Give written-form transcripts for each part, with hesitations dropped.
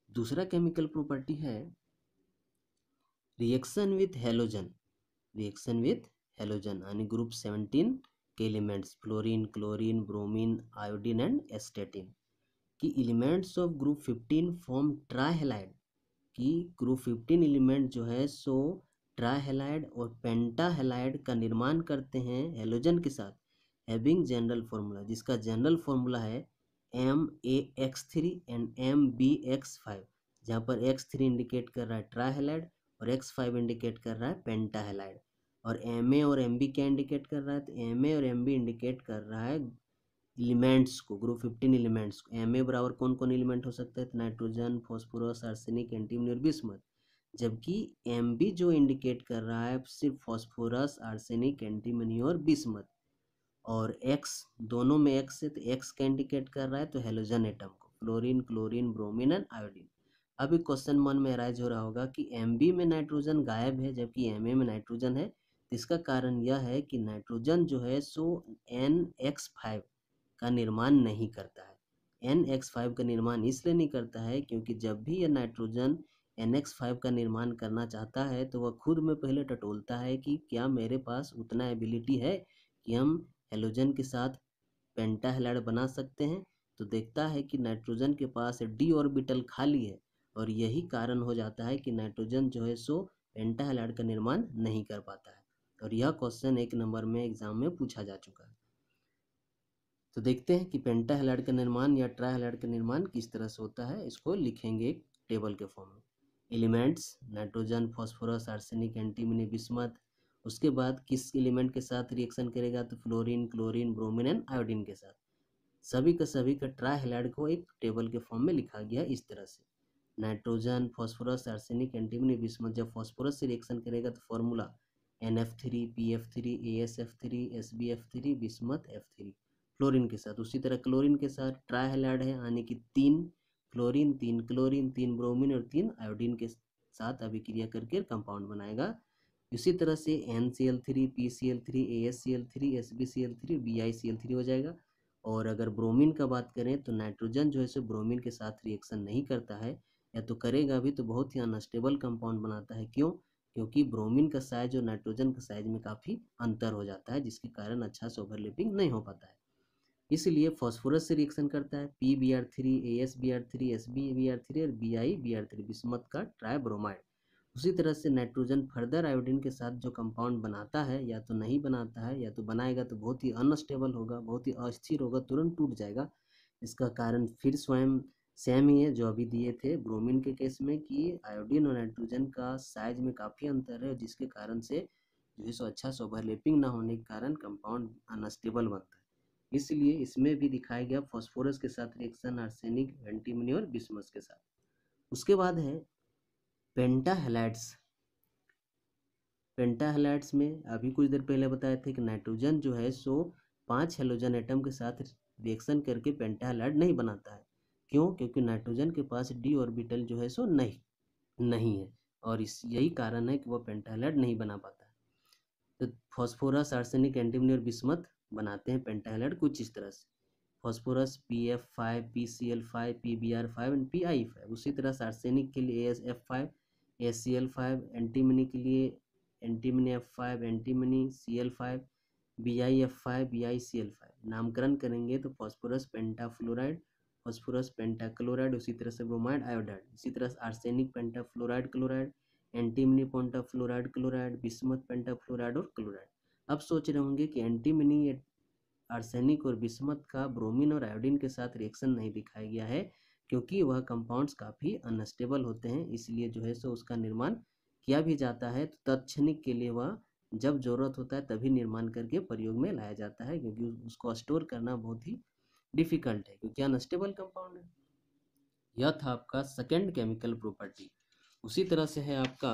दूसरा chemical property है reaction with halogen. Reaction with halogen यानी ग्रुप 17 के elements fluorine, chlorine, bromine, iodine and astatine की elements of group 15 form trihalide. कि group 15 element जो है सो ट्राइहेलाइड और पेंटाहेलाइड का निर्माण करते हैं हेलोजन के साथ, हैविंग जनरल फॉर्मूला, जिसका जनरल फॉर्मूला है MaX3 एंड MbX5, जहाँ पर X3 इंडिकेट कर रहा है ट्राइहेलाइड और X5 इंडिकेट कर रहा है पेंटाहेलाइड। और Ma और Mb क्या इंडिकेट कर रहा है, तो Ma और Mb इंडिकेट कर रहा है एलिमेंट्स को, ग्रुप 15 एलिमेंट्स को। Ma बराबर कौन कौन एलिमेंट हो सकता है, तो नाइट्रोजन, फॉस्फोरस, आर्सेनिक, एंटीमनी और बिस्मथ। जबकि Mb जो इंडिकेट कर रहा है सिर्फ फॉस्फोरस, आर्सेनिक, एंटीमनी और बिस्मथ। और X दोनों में X है तो X का इंडिकेट कर रहा है तो हेलोजन एटम को, fluorine, chlorine, bromine and iodine. अब एक क्वेश्चन मन में अराइज हो रहा होगा कि Mb में नाइट्रोजन गायब है जबकि Ma में नाइट्रोजन है। इसका कारण यह है कि नाइट्रोजन जो है सो NX5 का निर्माण नहीं करता है। NX5 का निर्माण इसलिए नहीं करता है क्योंकि जब भी यह नाइट्रोजन NX5 का निर्माण करना चाहता है तो वह खुद में पहले टटोलता है कि क्या मेरे पास उतना एबिलिटी है कि हम हेलोजन के साथ पेंटाहेलाइड बना सकते हैं। तो देखता है कि नाइट्रोजन के पास d ऑर्बिटल खाली है और यही कारण हो जाता है कि नाइट्रोजन जो है सो पेंटाहेलाइड का निर्माण नहीं कर पाता है। और यह क्वेश्चन 1 नंबर में एग्जाम में पूछा जा चुका है। तो देखते हैं कि पेंटाहेलाइड का निर्माण या ट्राइहेलाइड का निर्माण किस तरह से होता है। इसको लिखेंगे एक टेबल के फॉर्म में। Elements nitrogen, phosphorus, arsenic, antimony, bismuth. उसके बाद किस एलिमेंट के साथ रिएक्शन करेगा, तो fluorine, chlorine, bromine and iodine के साथ। सभी का ट्राइहेलाइड को एक टेबल के फॉर्म में लिखा गया इस तरह से। Nitrogen, phosphorus, arsenic, antimony, bismuth. जब फॉस्फोरस से रिएक्शन करेगा तो formula NF3, PF3, AsF3, SbF3, bismuth F3। Fluorine के साथ उसी तरह क्लोरीन के साथ ट्राइहेलाइड है यानी कि 3 फ्लोरीन, 3 क्लोरीन, 3 ब्रोमीन और 3 आयोडीन के साथ अभिक्रिया करके कंपाउंड बनाएगा। इसी तरह से NCl3, PCl3, AsCl3, SbCl3, BiCl3 हो जाएगा। और अगर ब्रोमीन का बात करें तो नाइट्रोजन जो है सो ब्रोमीन के साथ रिएक्शन नहीं करता है, या तो करेगा भी तो बहुत ही अनस्टेबल कंपाउंड बनाता है। क्यों? क्योंकि ब्रोमीन का साइज और नाइट्रोजन का साइज में काफ़ी अंतर हो जाता है, जिसके कारण अच्छा से ओवरलैपिंग नहीं हो पाता है। इसलिए फॉस्फोरस से रिएक्शन करता है PbR3, AsBr3, SbBr3 और BiBr3, बिस्मथ का ट्राइब्रोमाइड। उसी तरह से नाइट्रोजन फर्दर आयोडीन के साथ जो कंपाउंड बनाता है, या तो नहीं बनाता है या तो बनाएगा तो बहुत ही अनस्टेबल होगा, बहुत ही अस्थिर होगा, तुरंत टूट जाएगा। इसका कारण फिर स्वयं सेम ही है जो अभी दिए थे ब्रोमीन के केस में कि आयोडीन और नाइट्रोजन का साइज में काफ़ी अंतर है, जिसके कारण से जो है सो अच्छा से ओवरलैपिंग ना होने के कारण कंपाउंड अनस्टेबल बनता है। इसलिए इसमें भी दिखाया गया फॉस्फोरस के साथ रिएक्शन आर्सेनिक, एंटीमनी और बिस्मथ के साथ। उसके बाद है पेंटाहेलाइड्स। पेंटाहेलाइड्स में अभी कुछ देर पहले बताए थे कि नाइट्रोजन जो है सो 5 हेलोजन एटम के साथ रिएक्शन करके पेंटाहेलाइड नहीं बनाता है। क्यों? क्योंकि नाइट्रोजन के पास d ऑर्बिटल जो है सो नहीं है, और इस यही कारण है कि वह पेंटाहेलाइड नहीं बना पाता है। तो फॉस्फोरस, आर्सेनिक, एंटीमनी और बिस्मथ बनाते हैं पेंटाहेलाइड कुछ इस तरह से। Phosphorus PF5, PCl5, PBr5 and PI5। उसी तरह से आर्सेनिक के लिए AsF5, ACl5, एंटीमनी के लिए antimony F5, antimony Cl5, BiF5, BiCl5। नामकरण करेंगे तो फॉस्फोरस पेंटाफ्लोराइड, फॉस्फोरस पेंटाक्लोराइड, उसी तरह से ब्रोमाइड आयोडाइड, इसी तरह से arsenic pentafluoride chloride, antimony pentafluoride chloride, bismuth pentafluoride और क्लोराइड। अब सोच रहे होंगे कि एंटीमनी, आर्सेनिक और बिस्मथ का ब्रोमीन और आयोडीन के साथ रिएक्शन नहीं दिखाया गया है क्योंकि वह कंपाउंड्स काफ़ी अनस्टेबल होते हैं, इसलिए जो है सो उसका निर्माण किया भी जाता है तो तत्क्षणिक के लिए वह जब जरूरत होता है तभी निर्माण करके प्रयोग में लाया जाता है, क्योंकि उसको स्टोर करना बहुत ही डिफिकल्ट है क्योंकि अनस्टेबल कंपाउंड है। यह था आपका सेकेंड केमिकल प्रॉपर्टी। उसी तरह से है आपका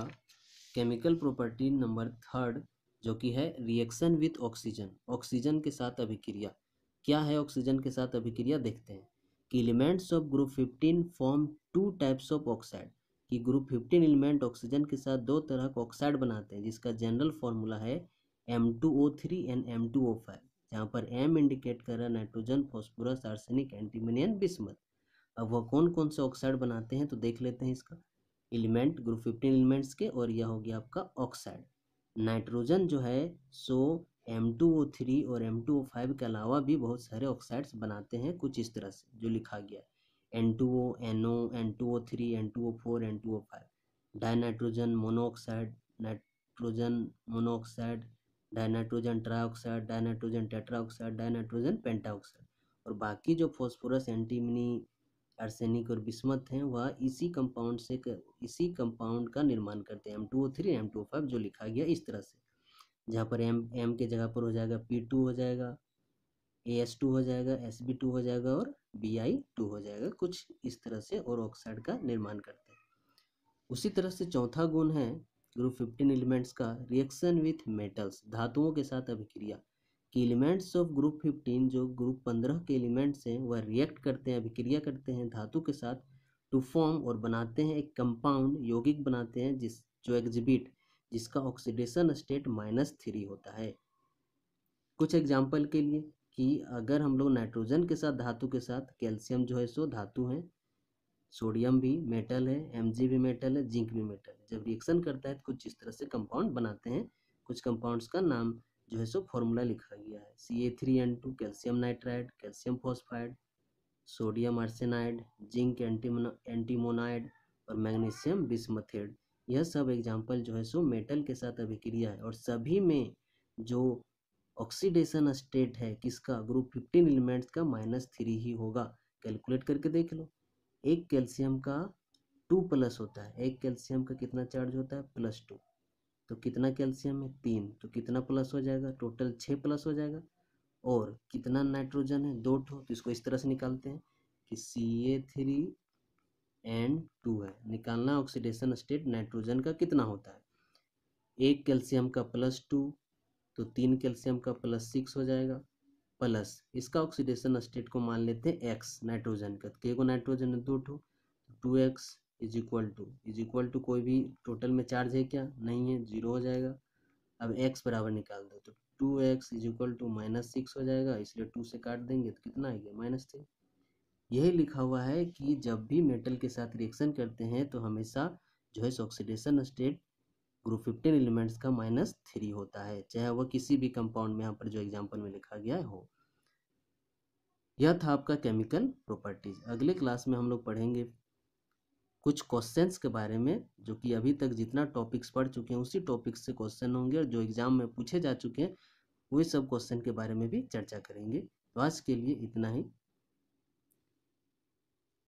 केमिकल प्रॉपर्टी नंबर थर्ड, जो कि है रिएक्शन विथ ऑक्सीजन। ऑक्सीजन के साथ अभिक्रिया। क्या है ऑक्सीजन के साथ अभिक्रिया, देखते हैं कि elements of group 15 form 2 types of oxide. कि ग्रुप 15 एलिमेंट ऑक्सीजन के साथ दो तरह का ऑक्साइड बनाते हैं, जिसका जनरल फॉर्मूला है M2O3 एंड M2O5, जहाँ पर M इंडिकेट कर रहा है nitrogen, phosphorus, arsenic, antimony and bismuth. अब वह कौन कौन से ऑक्साइड बनाते हैं तो देख लेते हैं इसका एलिमेंट ग्रुप 15 एलिमेंट्स के, और यह हो गया आपका ऑक्साइड। नाइट्रोजन जो है सो M2O3 और M2O5 के अलावा भी बहुत सारे ऑक्साइड्स बनाते हैं, कुछ इस तरह से जो लिखा गया है N2O, NO, N2O3, N2O4, N2O5। Dinitrogen monoxide, nitrogen monoxide, dinitrogen trioxide, dinitrogen tetroxide, dinitrogen pentoxide. और बाकी जो फॉस्फोरस, एंटीमनी, आर्सेनिक और बिस्मथ हैं वह इसी कंपाउंड का निर्माण करते हैं M2O3 M2O5 जो लिखा गया इस तरह से, जहाँ पर M के जगह पर हो जाएगा P2 हो जाएगा, AS2 हो जाएगा, SB2 हो जाएगा और Bi2 हो जाएगा, कुछ इस तरह से और ऑक्साइड का निर्माण करते हैं। उसी तरह से चौथा गुण है ग्रुप 15 एलिमेंट्स का रिएक्शन विथ मेटल्स, धातुओं के साथ अभिक्रिया। कि एलिमेंट्स ऑफ ग्रुप 15 जो ग्रुप 15 के एलिमेंट्स हैं वह रिएक्ट करते हैं, अभिक्रिया करते हैं धातु के साथ टू फॉर्म और बनाते हैं एक कंपाउंड, यौगिक बनाते हैं जो एग्जिबिट जिसका ऑक्सीडेशन स्टेट -3 होता है। कुछ एग्जाम्पल के लिए कि अगर हम लोग नाइट्रोजन के साथ धातु के साथ, कैल्शियम जो है सो धातु है, सोडियम भी मेटल है, Mg भी मेटल है, जिंक भी मेटल है, जब रिएक्शन करता है तो कुछ इस तरह से कंपाउंड बनाते हैं। कुछ कंपाउंड्स का नाम जो है सो फॉर्मूला लिखा गया है Ca3N2 calcium nitride, calcium phosphide, sodium arsenide, zinc antimonide और मैग्नीशियम बिस्मथेट। यह सब एग्जाम्पल जो है सो मेटल के साथ अभिक्रिया है, और सभी में जो ऑक्सीडेशन स्टेट है किसका, ग्रुप 15 एलिमेंट्स का -3 ही होगा। कैलकुलेट करके देख लो, एक कैल्शियम का 2+ होता है, एक कैल्शियम का कितना चार्ज होता है +2, तो कितना कैल्शियम है 3, तो कितना प्लस हो जाएगा, टोटल 6+ हो जाएगा। और कितना नाइट्रोजन है 2 ठो, तो इसको इस तरह से निकालते हैं कि Ca3N2 है, निकालना ऑक्सीडेशन स्टेट नाइट्रोजन का कितना होता है, एक कैल्शियम का +2 तो 3 कैल्शियम का +6 हो जाएगा, प्लस इसका ऑक्सीडेशन स्टेट को मान लेते हैं x नाइट्रोजन का, के को नाइट्रोजन है 2 ठो, 2x इज इक्वल टू कोई भी टोटल में चार्ज है क्या, नहीं है, 0 हो जाएगा। अब x बराबर निकाल दो तो 2x इज इक्वल टू -6 हो जाएगा, इसलिए 2 से काट देंगे तो कितना आ गया -3। यही लिखा हुआ है कि जब भी मेटल के साथ रिएक्शन करते हैं तो हमेशा जो है ऑक्सीडेशन स्टेट ग्रुप 15 एलिमेंट्स का -3 होता है, चाहे वह किसी भी कंपाउंड में यहाँ पर जो एग्जाम्पल में लिखा गया हो। यह था आपका केमिकल प्रॉपर्टीज। अगले क्लास में हम लोग पढ़ेंगे कुछ क्वेश्चंस के बारे में, जो कि अभी तक जितना टॉपिक्स पढ़ चुके हैं उसी टॉपिक से क्वेश्चन होंगे, और जो एग्जाम में पूछे जा चुके हैं वही सब क्वेश्चन के बारे में भी चर्चा करेंगे। तो आज के लिए इतना ही।